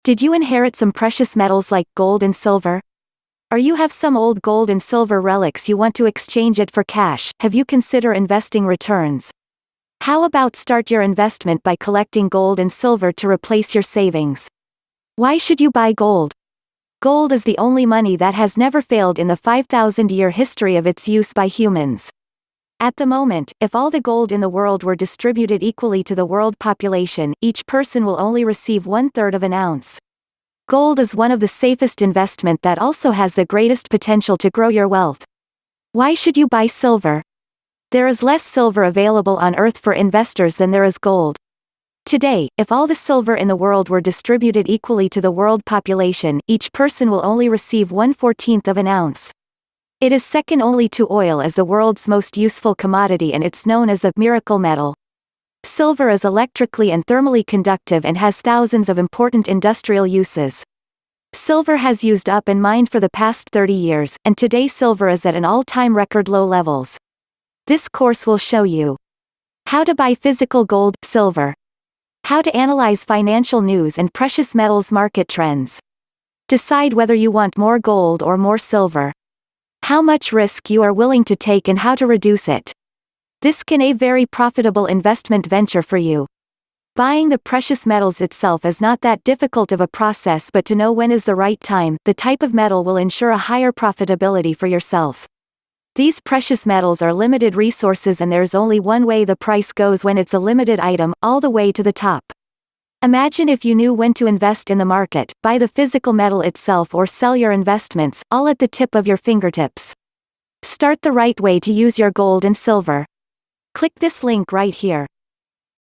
Did you inherit some precious metals like gold and silver? Or you have some old gold and silver relics you want to exchange it for cash? Have you considered investing returns? How about start your investment by collecting gold and silver to replace your savings? Why should you buy gold? Gold is the only money that has never failed in the 5,000-year history of its use by humans. At the moment, if all the gold in the world were distributed equally to the world population, each person will only receive 1/3 of an ounce. Gold is one of the safest investment that also has the greatest potential to grow your wealth. Why should you buy silver? There is less silver available on Earth for investors than there is gold. Today, if all the silver in the world were distributed equally to the world population, each person will only receive 1/14 of an ounce. It is second only to oil as the world's most useful commodity, and it's known as the miracle metal. Silver is electrically and thermally conductive and has thousands of important industrial uses. Silver has used up and mined for the past 30 years, and today silver is at an all-time record low levels. This course will show you how to buy physical gold, silver, how to analyze financial news and precious metals market trends, decide whether you want more gold or more silver, how much risk you are willing to take and how to reduce it. This can be a very profitable investment venture for you. Buying the precious metals itself is not that difficult of a process, but to know when is the right time, the type of metal will ensure a higher profitability for yourself. These precious metals are limited resources and there's only one way the price goes when it's a limited item, all the way to the top. Imagine if you knew when to invest in the market, buy the physical metal itself or sell your investments, all at the tip of your fingertips. Start the right way to use your gold and silver. Click this link right here.